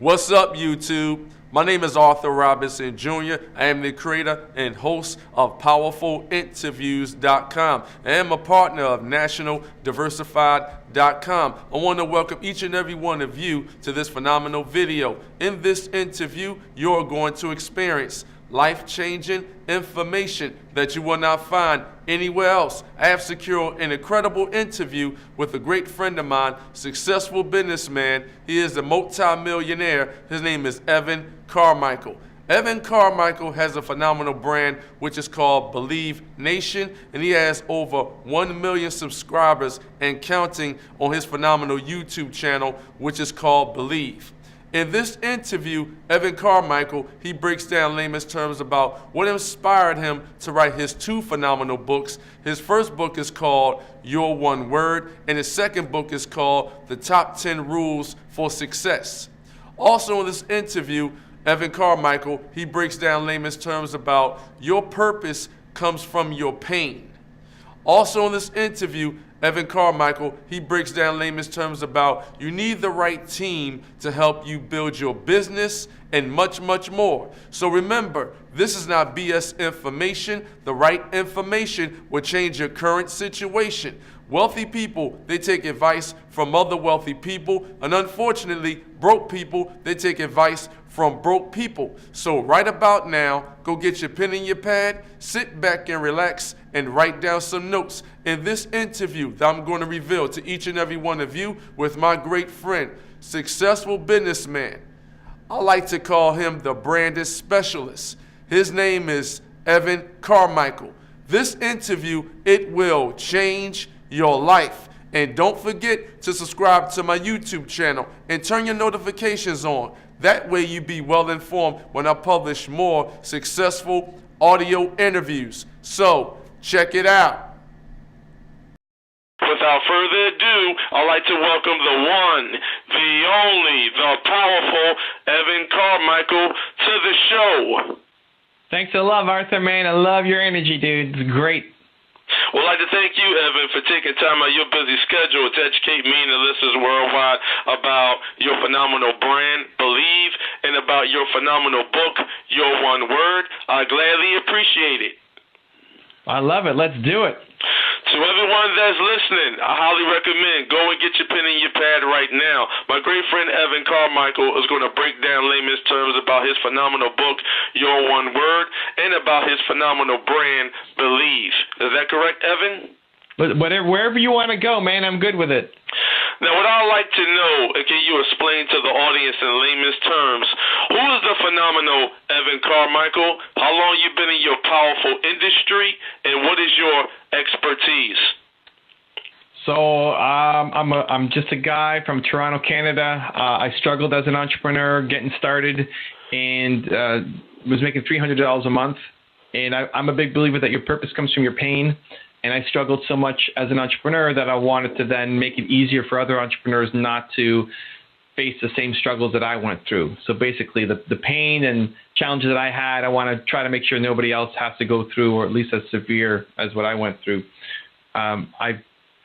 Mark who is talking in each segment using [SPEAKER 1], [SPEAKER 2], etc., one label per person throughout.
[SPEAKER 1] What's up, YouTube? My name is Arthur Robinson Jr. I am the creator and host of PowerfulInterviews.com. I am a partner of NationalDiversified.com. I want to welcome each and every one of you to this phenomenal video. In this interview, you're going to experience life-changing information that you will not find anywhere else. I have secured an incredible interview with a great friend of mine, successful businessman. He is a multi-millionaire. His name is Evan Carmichael. Evan Carmichael has a phenomenal brand which is called Believe Nation, and he has over 1 million subscribers and counting on his phenomenal YouTube channel which is called Believe. In this interview, Evan Carmichael, he breaks down layman's terms about what inspired him to write his two phenomenal books. His first book is called Your One Word, and his second book is called The Top 10 Rules for Success. Also in this interview, Evan Carmichael, he breaks down layman's terms about your purpose comes from your pain. Also in this interview, Evan Carmichael, he breaks down layman's terms about you need the right team to help you build your business and much, much more. So remember, this is not BS information. The right information will change your current situation. Wealthy people, they take advice from other wealthy people, and unfortunately, broke people, they take advice from broke people. So right about now, go get your pen and your pad, sit back and relax, and write down some notes. In this interview that I'm going to reveal to each and every one of you with my great friend, successful businessman, I like to call him the branded specialist. His name is Evan Carmichael. This interview, it will change your life. And don't forget to subscribe to my YouTube channel and turn your notifications on. That way you be well informed when I publish more successful audio interviews. So check it out. Without further ado, I'd like to welcome the one, the only, the powerful Evan Carmichael to the show.
[SPEAKER 2] Thanks a lot, Arthur, man. I love your energy, dude. It's great.
[SPEAKER 1] Well, I'd like to thank you, Evan, for taking time out of your busy schedule to educate me and the listeners worldwide about your phenomenal brand, Believe, and about your phenomenal book, Your One Word. I gladly appreciate it.
[SPEAKER 2] I love it. Let's do it.
[SPEAKER 1] To everyone that's listening, I highly recommend go and get your pen and your pad right now. My great friend Evan Carmichael is going to break down layman's terms about his phenomenal book, Your One Word, and about his phenomenal brand, Believe. Is that correct, Evan?
[SPEAKER 2] Wherever you want to go, man, I'm good with it.
[SPEAKER 1] Now, what I'd like to know, can you explain to the audience in layman's terms, who is the phenomenal Evan Carmichael? How long you been in your powerful industry, and what is your expertise?
[SPEAKER 2] So I'm just a guy from Toronto, Canada. I struggled as an entrepreneur getting started and was making $300 a month. And I'm a big believer that your purpose comes from your pain. And I struggled so much as an entrepreneur that I wanted to then make it easier for other entrepreneurs not to face the same struggles that I went through. So basically the pain and challenges that I had, I want to try to make sure nobody else has to go through, or at least as severe as what I went through. I've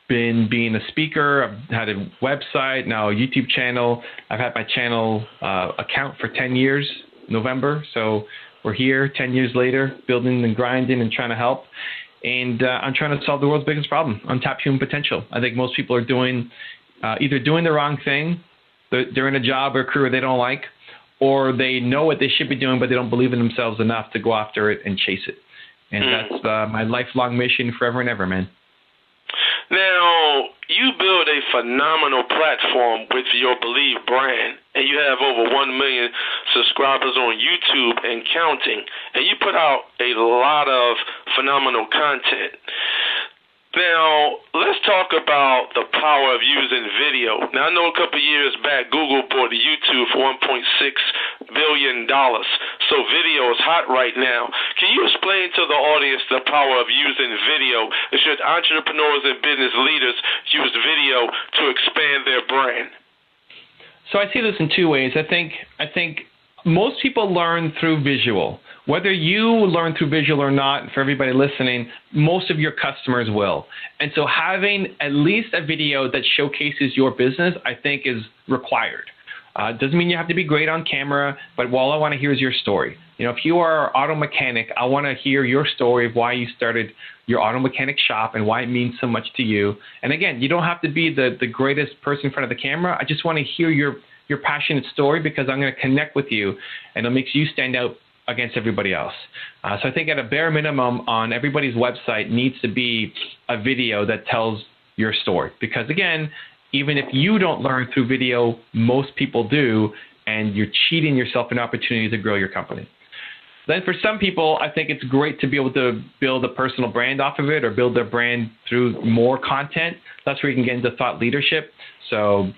[SPEAKER 2] been being a speaker. I've had a website, now a YouTube channel. I've had my channel account for 10 years, November. So we're here 10 years later, building and grinding and trying to help. And I'm trying to solve the world's biggest problem, untapped human potential. I think most people are doing either doing the wrong thing, they're in a job or a career they don't like, or they know what they should be doing, but they don't believe in themselves enough to go after it and chase it. And that's my lifelong mission forever and ever, man.
[SPEAKER 1] Now, you build a phenomenal platform with your Believe brand, and you have over 1 million subscribers on YouTube and counting, and you put out a lot of phenomenal content. Now, let's talk about the power of using video. Now, I know a couple of years back, Google bought YouTube for $1.6 billion. So video is hot right now. Can you explain to the audience the power of using video? And should entrepreneurs and business leaders use video to expand their brand?
[SPEAKER 2] So I see this in two ways. I think most people learn through visual. Whether you learn through visual or not, for everybody listening, most of your customers will. And so having at least a video that showcases your business, I think, is required. Doesn't mean you have to be great on camera, but all I want to hear is your story. If you are an auto mechanic, I want to hear your story of why you started your auto mechanic shop and why it means so much to you. And again, you don't have to be the greatest person in front of the camera. I just want to hear your passionate story, because I'm going to connect with you, and it makes you stand out against everybody else. So I think at a bare minimum on everybody's website needs to be a video that tells your story. Because again, even if you don't learn through video, most people do, and you're cheating yourself an opportunity to grow your company. Then for some people, I think it's great to be able to build a personal brand off of it, or build their brand through more content. That's where you can get into thought leadership. So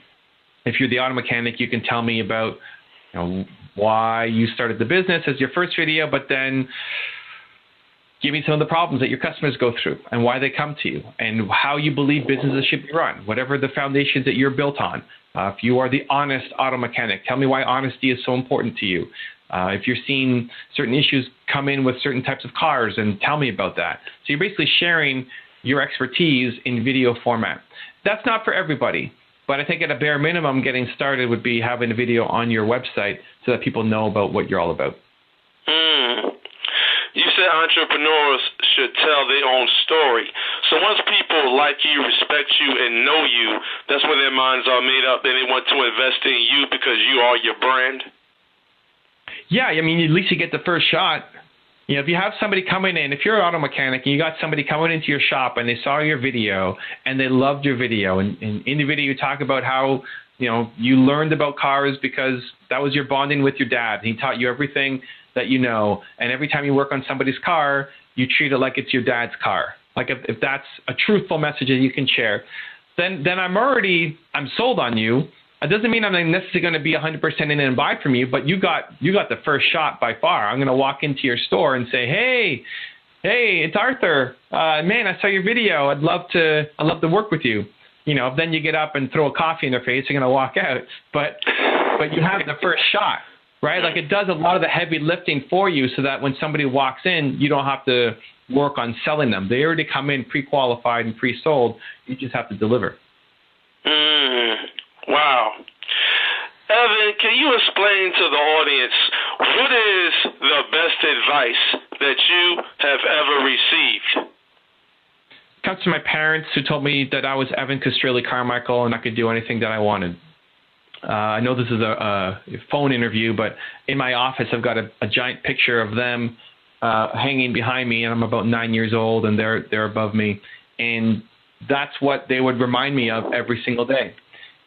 [SPEAKER 2] if you're the auto mechanic, you can tell me about why you started the business as your first video, but then give me some of the problems that your customers go through and why they come to you, and how you believe businesses should be run, whatever the foundations that you're built on. If you are the honest auto mechanic, tell me why honesty is so important to you. If you're seeing certain issues come in with certain types of cars, and tell me about that. So you're basically sharing your expertise in video format. That's not for everybody, but I think at a bare minimum, getting started would be having a video on your website so that people know about what you're all about.
[SPEAKER 1] You said entrepreneurs should tell their own story. So once people like you, respect you, and know you, that's when their minds are made up and they want to invest in you because you are your brand?
[SPEAKER 2] Yeah, I mean, at least you get the first shot. If you have somebody coming in, if you're an auto mechanic and you got somebody coming into your shop and they saw your video and they loved your video, and in the video you talk about how you learned about cars because that was your bonding with your dad. He taught you everything that you know, and every time you work on somebody's car, you treat it like it's your dad's car. Like if that's a truthful message that you can share, then I'm sold on you. It doesn't mean I'm necessarily going to be 100% in and buy from you, but you got the first shot by far. I'm going to walk into your store and say, hey, it's Arthur. Man, I saw your video. I'd love to work with you. If then you get up and throw a coffee in their face, you're going to walk out. But you have the first shot, right? Like it does a lot of the heavy lifting for you, so that when somebody walks in, you don't have to work on selling them. They already come in pre-qualified and pre-sold. You just have to deliver.
[SPEAKER 1] Wow. Evan, can you explain to the audience what is the best advice that you have ever received?
[SPEAKER 2] It comes to my parents, who told me that I was Evan Carmichael and I could do anything that I wanted. I know this is a phone interview, but in my office I've got a giant picture of them hanging behind me, and I'm about 9 years old and they're above me. And that's what they would remind me of every single day.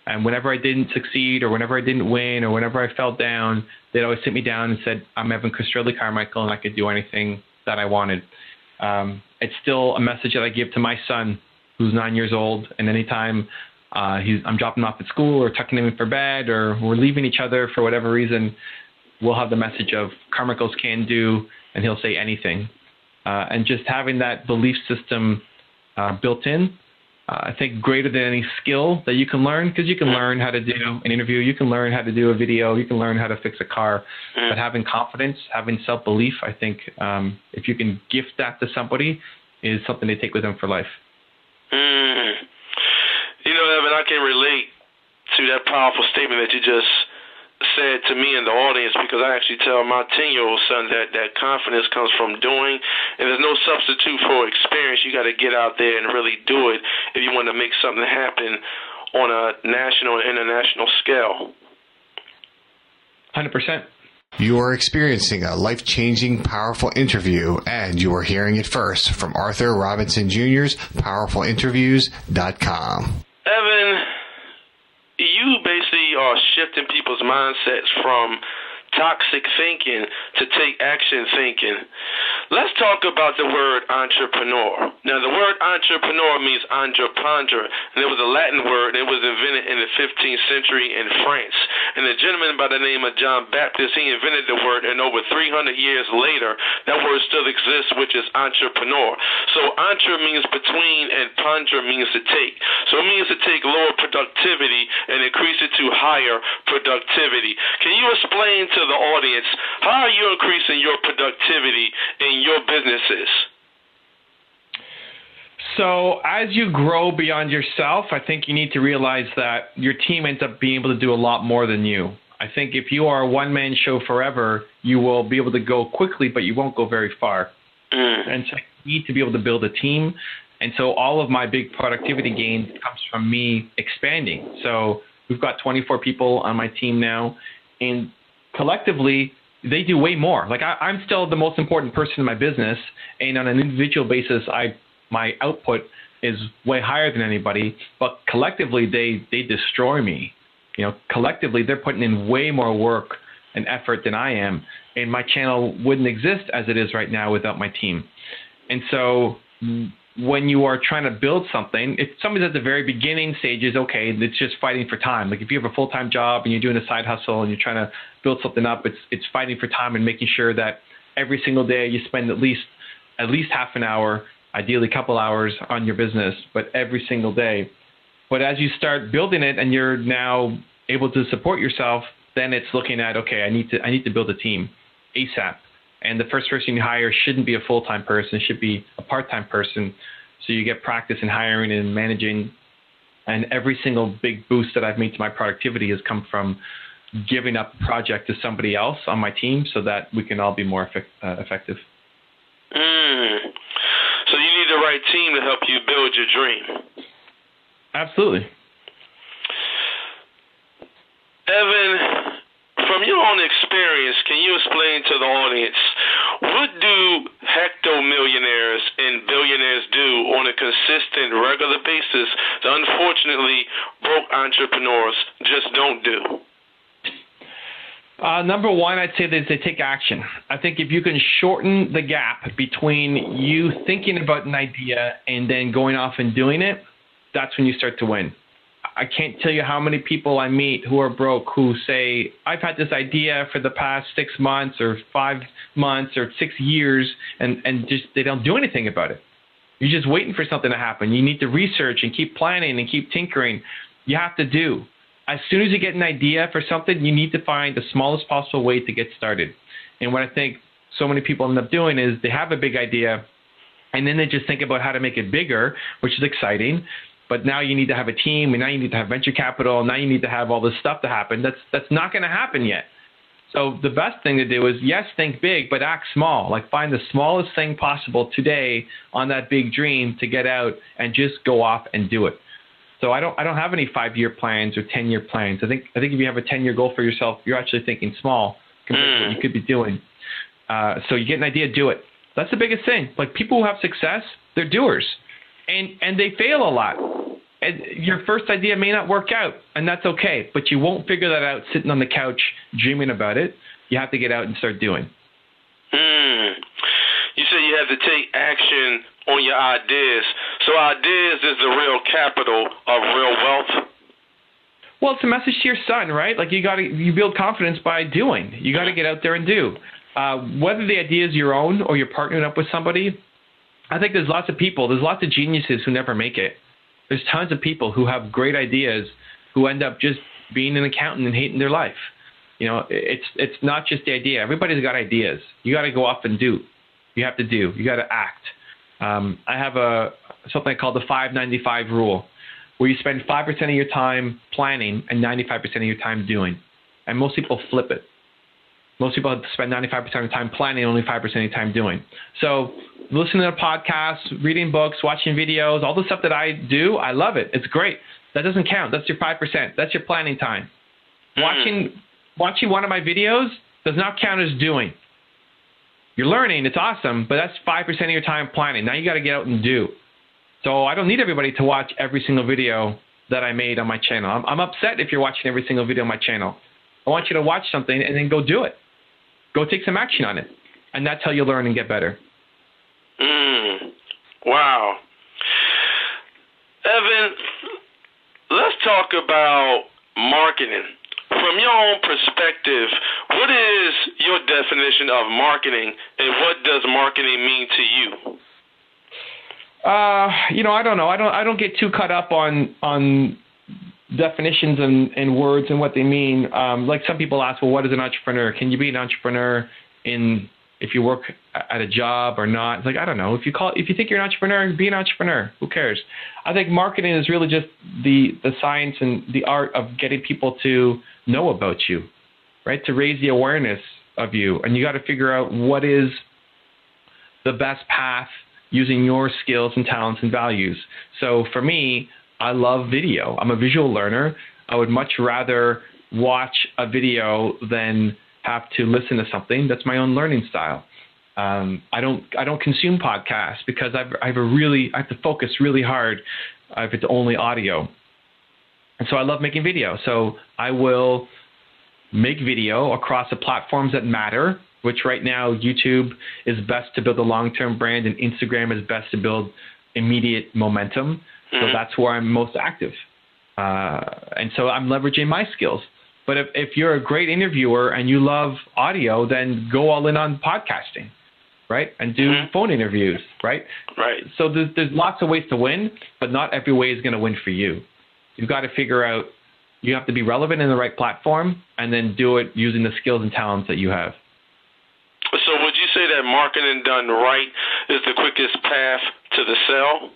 [SPEAKER 2] And whenever I didn't succeed, or whenever I didn't win, or whenever I fell down, they'd always sit me down and said, I'm Evan Carmichael, and I could do anything that I wanted. It's still a message that I give to my son, who's 9 years old, and anytime I'm dropping off at school or tucking him in for bed, or we're leaving each other for whatever reason, we'll have the message of Carmichael's can do, and he'll say anything. And just having that belief system built in, I think greater than any skill that you can learn, because you can learn how to do an interview, you can learn how to do a video, you can learn how to fix a car, but having confidence, having self-belief, I think if you can gift that to somebody, is something they take with them for life.
[SPEAKER 1] Evan, I can relate to that powerful statement that you just said to me and the audience, because I actually tell my 10-year-old son that confidence comes from doing, and there's no substitute for experience. You got to get out there and really do it if you want to make something happen on a national and international scale.
[SPEAKER 2] 100%.
[SPEAKER 3] You are experiencing a life-changing, powerful interview, and you are hearing it first from Arthur Robinson Jr.'s PowerfulInterviews.com. Evan,
[SPEAKER 1] you basically are shifting people's mindsets from toxic thinking to take action thinking. Let's talk about the word entrepreneur. Now, the word entrepreneur means entreprendre, and it was a Latin word. It was invented in the 15th century in France. And a gentleman by the name of John Baptist, he invented the word, and over 300 years later, that word still exists, which is entrepreneur. So entre means between, and pondre means to take. So it means to take lower productivity and increase it to higher productivity. Can you explain to the audience, how are you increasing your productivity in your businesses?
[SPEAKER 2] So as you grow beyond yourself, I think you need to realize that your team ends up being able to do a lot more than you. I think if you are a one-man show forever, you will be able to go quickly, but you won't go very far. And so you need to be able to build a team. And so all of my big productivity gains comes from me expanding. So we've got 24 people on my team now, and collectively, they do way more. Like I'm still the most important person in my business, and on an individual basis, my output is way higher than anybody. But collectively, they destroy me. Collectively, they're putting in way more work and effort than I am, and my channel wouldn't exist as it is right now without my team. And so when you are trying to build something, if somebody's at the very beginning stages, okay, it's just fighting for time. Like if you have a full-time job and you're doing a side hustle and you're trying to build something up, it's fighting for time and making sure that every single day you spend at least half an hour, ideally a couple hours on your business, but every single day. But as you start building it and you're now able to support yourself, then it's looking at, okay, I need to build a team ASAP. And the first person you hire shouldn't be a full-time person. It should be a part-time person. So you get practice in hiring and managing. And every single big boost that I've made to my productivity has come from giving up a project to somebody else on my team so that we can all be more effective.
[SPEAKER 1] So you need the right team to help you build your dream.
[SPEAKER 2] Absolutely.
[SPEAKER 1] Evan, from your own experience, can you explain to the audience, what do hecto-millionaires and billionaires do on a consistent, regular basis that unfortunately broke entrepreneurs just don't do?
[SPEAKER 2] Number one, I'd say that they take action. I think if you can shorten the gap between you thinking about an idea and then going off and doing it, that's when you start to win. I can't tell you how many people I meet who are broke who say, I've had this idea for the past 6 months or 5 months or 6 years, and just they don't do anything about it. You're just waiting for something to happen. You need to research and keep planning and keep tinkering. You have to do. As soon as you get an idea for something, you need to find the smallest possible way to get started. And what I think so many people end up doing is they have a big idea, and then they just think about how to make it bigger, which is exciting. But now you need to have a team, and now you need to have venture capital, and now you need to have all this stuff to happen. That's not going to happen yet. So the best thing to do is, yes, think big, but act small. Like find the smallest thing possible today on that big dream to get out and just go off and do it. So I don't have any 5-year plans or 10-year plans. I think if you have a 10-year goal for yourself, you're actually thinking small compared to what you could be doing. So you get an idea, do it. That's the biggest thing. Like people who have success, they're doers. And they fail a lot. And your first idea may not work out, and that's okay. But you won't figure that out sitting on the couch dreaming about it. You have to get out and start doing.
[SPEAKER 1] You said you have to take action on your ideas. So ideas is the real capital of real wealth?
[SPEAKER 2] Well, it's a message to your son, right? Like you build confidence by doing. You got to get out there and do. Whether the idea is your own or you're partnering up with somebody, I think there's lots of geniuses who never make it. There's tons of people who have great ideas who end up just being an accountant and hating their life. It's not just the idea. Everybody's got ideas. You got to go off and do. You have to do. You got to act. I have something called the 5-95 rule, where you spend 5% of your time planning and 95% of your time doing. And most people flip it. Most people spend 95% of their time planning, only 5% of their time doing. So listening to podcasts, reading books, watching videos, all the stuff that I do, I love it. It's great. That doesn't count. That's your 5%. That's your planning time. Watching one of my videos does not count as doing. You're learning. It's awesome, but that's 5% of your time planning. Now you got to get out and do. So I don't need everybody to watch every single video that I made on my channel. I'm upset if you're watching every single video on my channel. I want you to watch something and then go do it. Go take some action on it. And that's how you learn and get better.
[SPEAKER 1] Wow. Evan, let's talk about marketing. From your own perspective, what is your definition of marketing, and what does marketing mean to you?
[SPEAKER 2] I don't know. I don't get too caught up on definitions and words and what they mean. Like some people ask, well, what is an entrepreneur? Can you be an entrepreneur if you work at a job or not? It's like, I don't know. If you think you're an entrepreneur, be an entrepreneur. Who cares? I think marketing is really just the science and the art of getting people to know about you, right? To raise the awareness of you. And you got to figure out what is the best path using your skills and talents and values. So for me, I love video. I'm a visual learner. I would much rather watch a video than have to listen to something. That's my own learning style. I don't consume podcasts because I have to focus really hard if it's only audio. And so I love making video. So I will make video across the platforms that matter, which right now YouTube is best to build a long-term brand and Instagram is best to build immediate momentum. So that's where I'm most active. And so I'm leveraging my skills. But if you're a great interviewer and you love audio, then go all in on podcasting, right? And do phone interviews, right?
[SPEAKER 4] Right.
[SPEAKER 2] So there's lots of ways to win, but not every way is going to win for you. You've got to figure out, you have to be relevant in the right platform and then do it using the skills and talents that you have.
[SPEAKER 4] So would you say that marketing done right is the quickest path to the sell?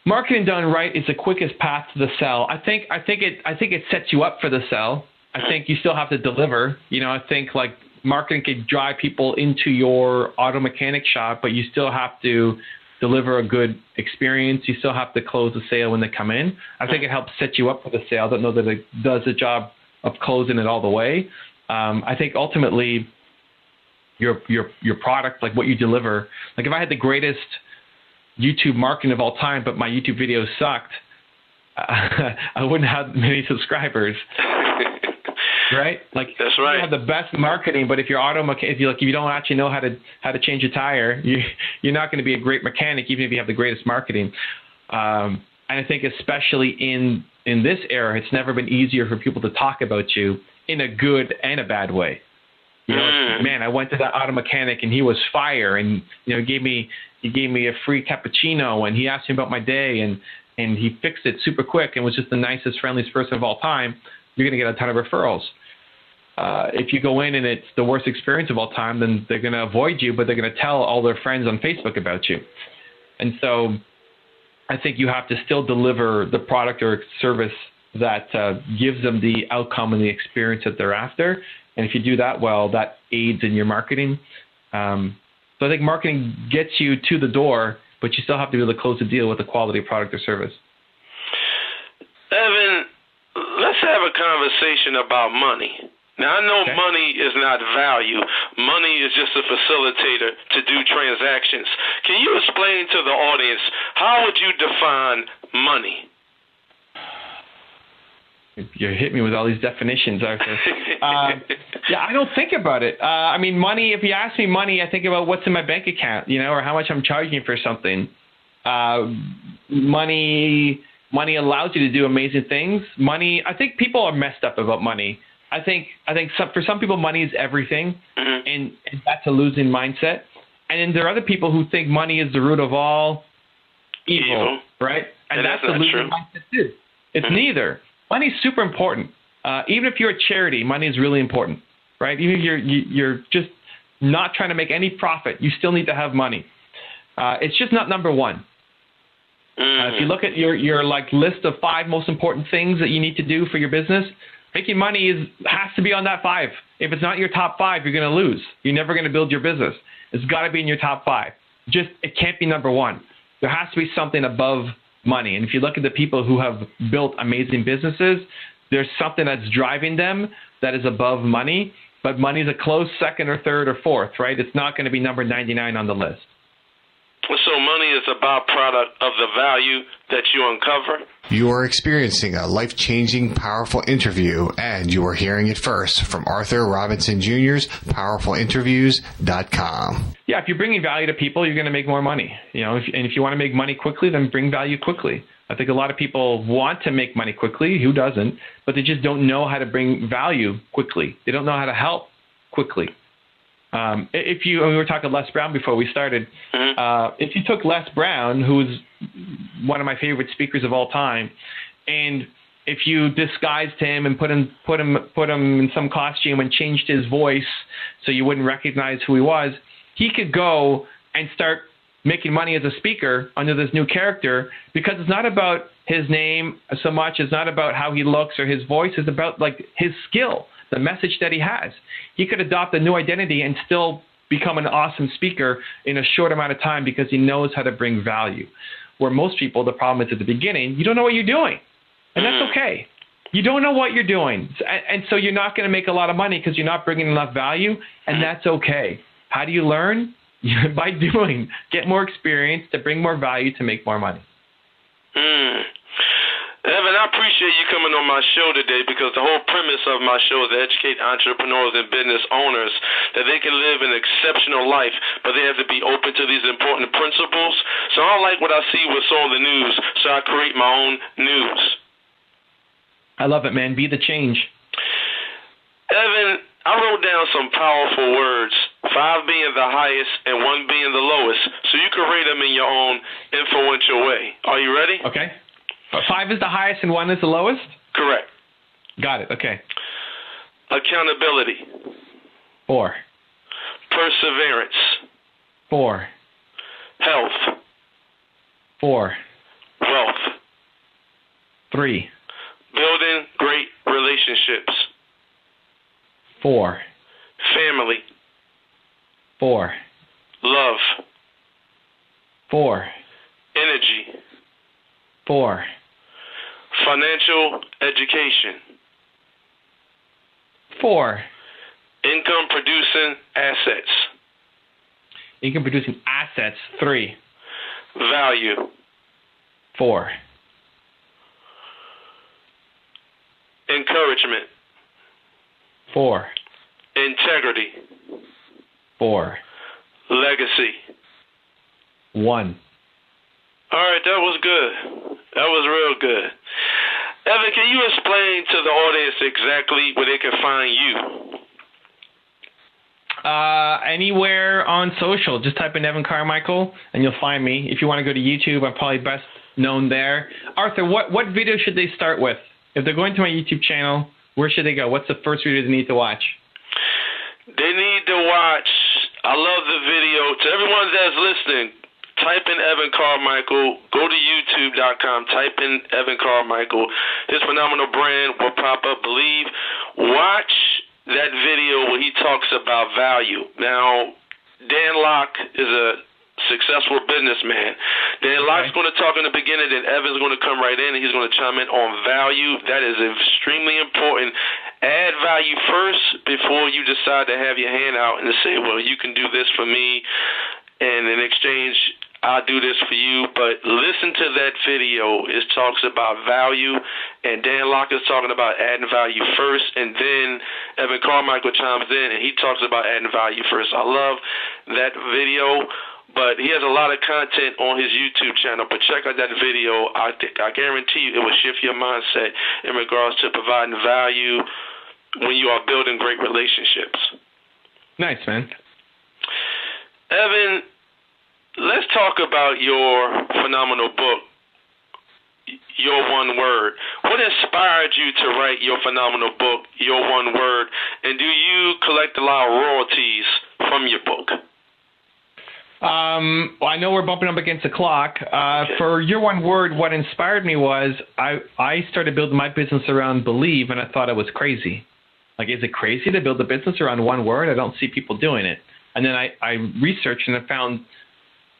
[SPEAKER 2] Marketing done right is the quickest path to the sell. I think it sets you up for the sell. I think you still have to deliver. I think like marketing could drive people into your auto mechanic shop, but you still have to deliver a good experience. You still have to close the sale when they come in. I think it helps set you up for the sale. I don't know that it does the job of closing it all the way. I think ultimately your product, like what you deliver, like if I had the greatest YouTube marketing of all time, but my YouTube videos sucked, I wouldn't have many subscribers. Right? Like
[SPEAKER 4] that's right.
[SPEAKER 2] You have the best marketing, but if you're if you don't actually know how to change a tire, you're not going to be a great mechanic, even if you have the greatest marketing. And I think especially in this era, it's never been easier for people to talk about you in a good and a bad way. Man, I went to that auto mechanic and he was fire, and he gave me a free cappuccino, and he asked me about my day, and he fixed it super quick and was just the nicest, friendliest person of all time. You're going to get a ton of referrals. If you go in and it's the worst experience of all time, then they're going to avoid you, but they're going to tell all their friends on Facebook about you. And so I think you have to still deliver the product or service that gives them the outcome and the experience that they're after. And if you do that well, that aids in your marketing. So I think marketing gets you to the door, but you still have to be able to close the deal with a quality product or service.
[SPEAKER 4] Evan, let's have a conversation about money. Now, I know money is not value. Money is just a facilitator to do transactions. Can you explain to the audience, how would you define money?
[SPEAKER 2] You hit me with all these definitions, Arthur. Yeah, I don't think about it. I mean, money, if you ask me money, I think about what's in my bank account, or how much I'm charging for something. Money allows you to do amazing things. Money, I think people are messed up about money. I think for some people, money is everything, and that's a losing mindset. And then there are other people who think money is the root of all evil. Right? And that's a losing mindset too. It's neither. Money is super important. Even if you're a charity, money is really important, right? Even if you're just not trying to make any profit, you still need to have money. It's just not number one. If you look at your list of 5 most important things that you need to do for your business, making money has to be on that 5. If it's not your top 5, you're going to lose. You're never going to build your business. It's got to be in your top 5. It can't be number 1. There has to be something above money. And if you look at the people who have built amazing businesses, there's something that's driving them that is above money, but money is a close second or third or fourth, right? It's not going to be number 99 on the list.
[SPEAKER 4] So money is a byproduct of the value that you uncover?
[SPEAKER 3] You are experiencing a life-changing, powerful interview, and you are hearing it first from Arthur Robinson Jr.'s PowerfulInterviews.com.
[SPEAKER 2] Yeah, if you're bringing value to people, you're going to make more money. If you want to make money quickly, then bring value quickly. I think a lot of people want to make money quickly. Who doesn't? But they just don't know how to bring value quickly. They don't know how to help quickly. We were talking Les Brown before we started. If you took Les Brown, who's one of my favorite speakers of all time, and if you disguised him and put him in some costume and changed his voice so you wouldn't recognize who he was, he could go and start making money as a speaker under this new character, because it's not about his name so much. It's not about how he looks or his voice. It's about like his skill, the message that he has. He could adopt a new identity and still become an awesome speaker in a short amount of time because he knows how to bring value. Where most people, the problem is at the beginning, you don't know what you're doing. And that's okay. You don't know what you're doing. And so you're not going to make a lot of money because you're not bringing enough value, and that's okay. How do you learn? By doing. Get more experience to bring more value to make more money.
[SPEAKER 4] Evan, I appreciate you coming on my show today because the whole premise of my show is to educate entrepreneurs and business owners that they can live an exceptional life, but they have to be open to these important principles. So I don't like what I see with all the news, so I create my own news.
[SPEAKER 2] I love it, man. Be the change.
[SPEAKER 4] Evan, I wrote down some powerful words, 5 being the highest and 1 being the lowest, so you can rate them in your own influential way. Are you ready?
[SPEAKER 2] Okay. 5 is the highest and 1 is the lowest?
[SPEAKER 4] Correct.
[SPEAKER 2] Got it. Okay.
[SPEAKER 4] Accountability.
[SPEAKER 2] 4.
[SPEAKER 4] Perseverance.
[SPEAKER 2] 4.
[SPEAKER 4] Health.
[SPEAKER 2] 4.
[SPEAKER 4] Wealth.
[SPEAKER 2] 3.
[SPEAKER 4] Building great relationships.
[SPEAKER 2] 4.
[SPEAKER 4] Family.
[SPEAKER 2] 4.
[SPEAKER 4] Love.
[SPEAKER 2] 4.
[SPEAKER 4] Energy.
[SPEAKER 2] 4.
[SPEAKER 4] Financial education.
[SPEAKER 2] 4.
[SPEAKER 4] Income producing assets.
[SPEAKER 2] Income producing assets. 3.
[SPEAKER 4] Value.
[SPEAKER 2] 4.
[SPEAKER 4] Encouragement.
[SPEAKER 2] 4.
[SPEAKER 4] Integrity.
[SPEAKER 2] 4.
[SPEAKER 4] Legacy.
[SPEAKER 2] 1.
[SPEAKER 4] All right, that was good. That was real good. Evan, can you explain to the audience exactly where they can find you?
[SPEAKER 2] Anywhere on social. Just type in Evan Carmichael and you'll find me. If you want to go to YouTube, I'm probably best known there. Arthur, what video should they start with? If they're going to my YouTube channel, where should they go? What's the first video they need to watch?
[SPEAKER 4] They need to watch, I love the video. To everyone that's listening, type in Evan Carmichael. Go to YouTube.com. Type in Evan Carmichael. His phenomenal brand will pop up. Believe. Watch that video where he talks about value. Now, Dan Locke is a successful businessman. Dan Locke's going to talk in the beginning, then Evan's going to come right in, and he's going to chime in on value. That is extremely important. Add value first before you decide to have your hand out and to say, well, you can do this for me, and in exchange, I'll do this for you. But listen to that video. It talks about value, and Dan Locke is talking about adding value first, and then Evan Carmichael chimes in, and he talks about adding value first. I love that video. But he has a lot of content on his YouTube channel. But check out that video. I guarantee you it will shift your mindset in regards to providing value when you are building great relationships.
[SPEAKER 2] Nice, man.
[SPEAKER 4] Evan, let's talk about your phenomenal book, Your One Word. What inspired you to write your phenomenal book, Your One Word? And do you collect a lot of royalties from your book?
[SPEAKER 2] Well, I know we're bumping up against the clock. For Your One Word, what inspired me was I started building my business around believe, and I thought it was crazy. Like, is it crazy to build a business around one word? I don't see people doing it. And then I researched and I found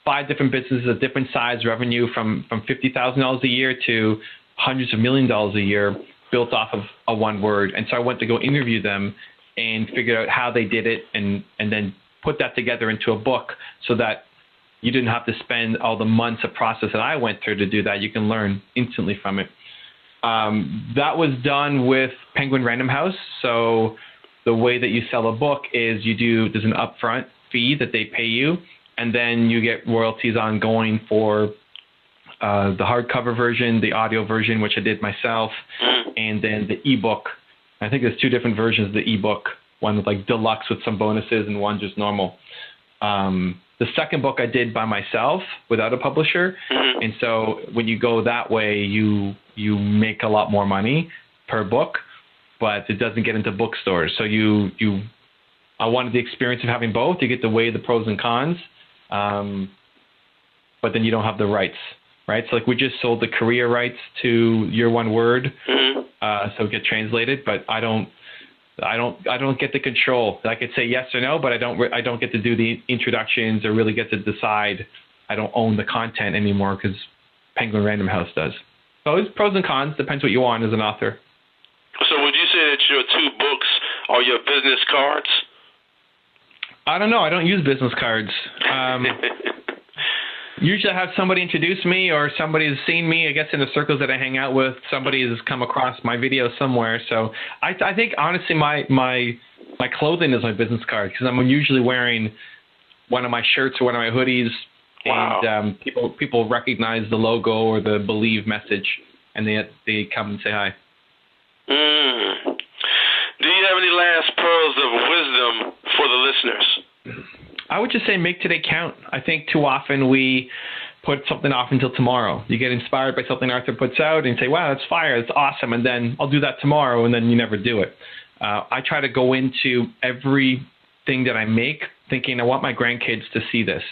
[SPEAKER 2] 5 different businesses of different size revenue from $50,000 a year to hundreds of millions of dollars a year built off of a one word. And so I went to go interview them and figure out how they did it and then put that together into a book so that you didn't have to spend all the months of process that I went through to do that. You can learn instantly from it. That was done with Penguin Random House. So the way that you sell a book is there's an upfront fee that they pay you, and then you get royalties ongoing for the hardcover version, the audio version, which I did myself, and then the ebook. I think there's 2 different versions of the ebook. One with like deluxe with some bonuses and one just normal. The second book I did by myself without a publisher. And so when you go that way, you make a lot more money per book, but it doesn't get into bookstores. So I wanted the experience of having both. You get to weigh the pros and cons, but then you don't have the rights right? So like we just sold the Korea rights to Your One Word,
[SPEAKER 4] Mm-hmm.
[SPEAKER 2] so it get translated, but I don't get the control. I could say yes or no, but I don't get to do the introductions or really get to decide. I don't own the content anymore because Penguin Random House does. So it's pros and cons. Depends what you want as an author.
[SPEAKER 4] So would you say that your 2 books are your business cards?
[SPEAKER 2] I don't know. I don't use business cards. Usually I have somebody introduce me or somebody's seen me, I guess, in the circles that I hang out with. Somebody has come across my video somewhere. So I think, honestly, my clothing is my business card because I'm usually wearing one of my shirts or one of my hoodies.
[SPEAKER 4] Wow.
[SPEAKER 2] And people recognize the logo or the Believe message, and they come and say hi.
[SPEAKER 4] Do you have any last pearls of wisdom for the listeners?
[SPEAKER 2] I would just say make today count. I think too often we put something off until tomorrow. You get inspired by something Arthur puts out and you say, wow, that's fire, that's awesome, and then I'll do that tomorrow, and then you never do it. I try to go into everything that I make thinking I want my grandkids to see this.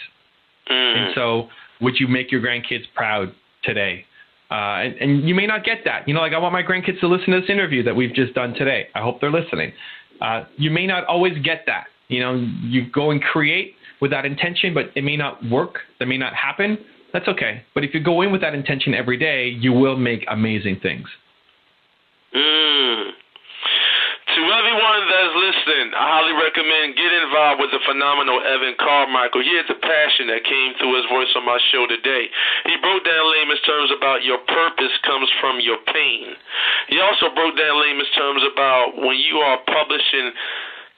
[SPEAKER 2] And so would you make your grandkids proud today? And you may not get that. Like I want my grandkids to listen to this interview that we've just done today. I hope they're listening. You may not always get that. You go and create with that intention, but it may not work. That may not happen. That's okay. But if you go in with that intention every day, you will make amazing things.
[SPEAKER 4] To everyone that's listening, I highly recommend get involved with the phenomenal Evan Carmichael. He had the passion that came through his voice on my show today. He broke down layman's terms about your purpose comes from your pain. He also broke down layman's terms about when you are publishing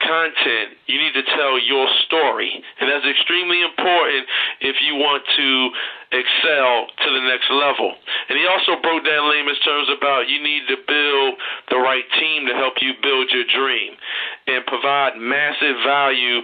[SPEAKER 4] content, you need to tell your story. And that's extremely important if you want to excel to the next level. And he also broke down layman's terms about you need to build the right team to help you build your dream and provide massive value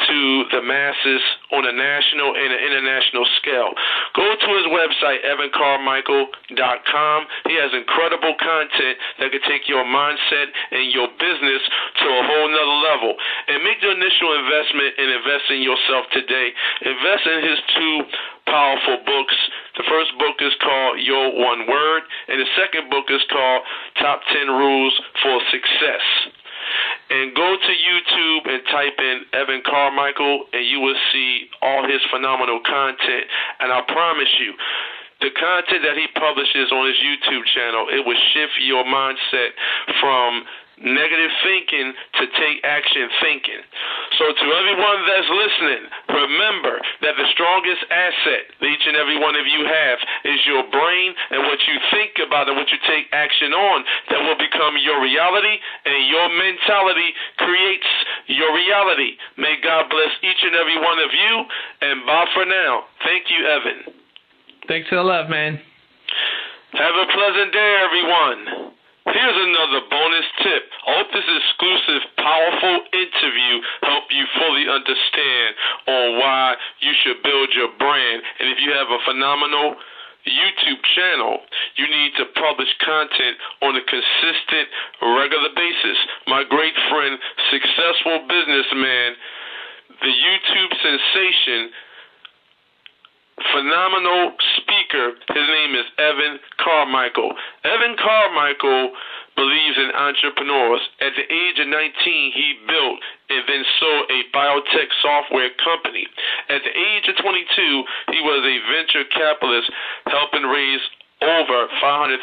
[SPEAKER 4] to the masses on a national and an international scale. Go to his website, evancarmichael.com. He has incredible content that can take your mindset and your business to a whole nother level. And make the initial investment and invest in yourself today. Invest in his 2 powerful books. The first book is called Your One Word, and the second book is called Top 10 Rules for Success. And go to YouTube and type in Evan Carmichael, and you will see all his phenomenal content. And I promise you, the content that he publishes on his YouTube channel, it will shift your mindset from negative thinking to take action thinking. So to everyone that's listening, remember that the strongest asset that each and every one of you have is your brain, and what you think about and what you take action on that will become your reality, and your mentality creates your reality. May God bless each and every one of you, and bye for now. Thank you, Evan.
[SPEAKER 2] Thanks for the love, man.
[SPEAKER 4] Have a pleasant day, everyone. Here's another bonus tip. I hope this exclusive, powerful interview help you fully understand on why you should build your brand. And if you have a phenomenal YouTube channel, you need to publish content on a consistent, regular basis. My great friend, successful businessman, the YouTube sensation, phenomenal speaker. His name is Evan Carmichael. Evan Carmichael believes in entrepreneurs. At the age of 19, he built and then sold a biotech software company. At the age of 22, he was a venture capitalist helping raise over $500,000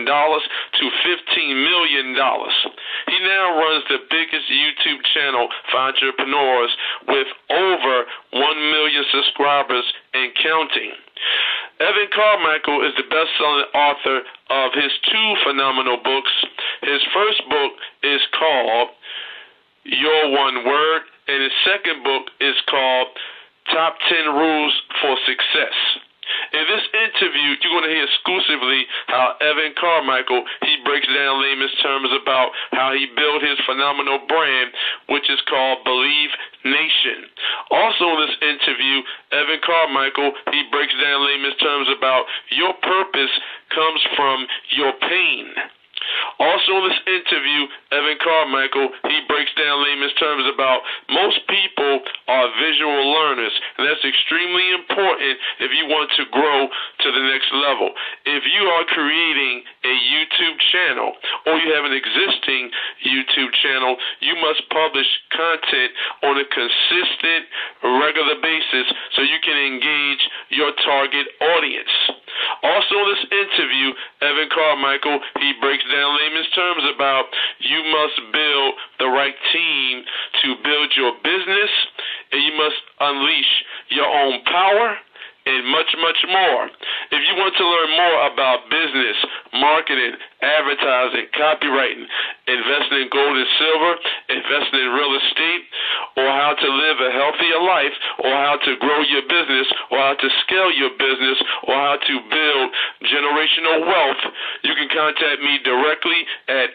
[SPEAKER 4] to $15 million. He now runs the biggest YouTube channel for entrepreneurs with over 1 million subscribers and counting. Evan Carmichael is the best-selling author of his 2 phenomenal books. His first book is called Your One Word, and his second book is called Top 10 Rules for Success. In this interview, you're going to hear exclusively how Evan Carmichael, he breaks down layman's terms about how he built his phenomenal brand, which is called Believe Nation. Also in this interview, Evan Carmichael, he breaks down layman's terms about your purpose comes from your pain. Also in this interview, Evan Carmichael, he breaks down layman's terms about most people are visual learners, and that's extremely important if you want to grow to the next level. If you are creating a YouTube channel or you have an existing YouTube channel, you must publish content on a consistent, regular basis so you can engage your target audience. Also in this interview, Evan Carmichael, he breaks down layman's terms about you must build the right team to build your business, and you must unleash your own power, and much, much more. If you want to learn more about business, marketing, advertising, copywriting, investing in gold and silver, investing in real estate, or how to live a healthier life, or how to grow your business, or how to scale your business, or how to build generational wealth, you can contact me directly at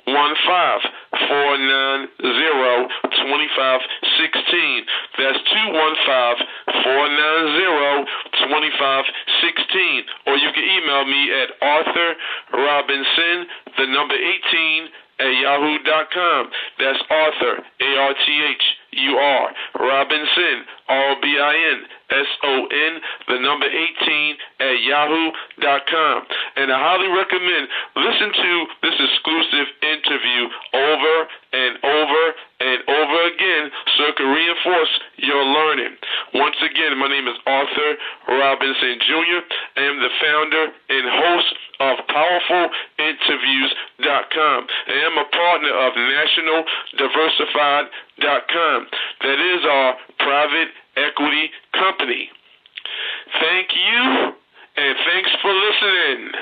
[SPEAKER 4] 215-490-2516. That's 215-490-2516. Or you can email me at arthurrobinson18@yahoo.com. That's Arthur, ARTHUR, Robinson, ROBINSON, 18@yahoo.com. And I highly recommend listen to this exclusive interview over and over and over again so it can reinforce your learning. Once again, my name is Arthur Robinson Jr. I am the founder and host of PowerfulInterviews.com. I am a partner of NationalDiversified.com. That is our private equity company. Thank you, and thanks for listening.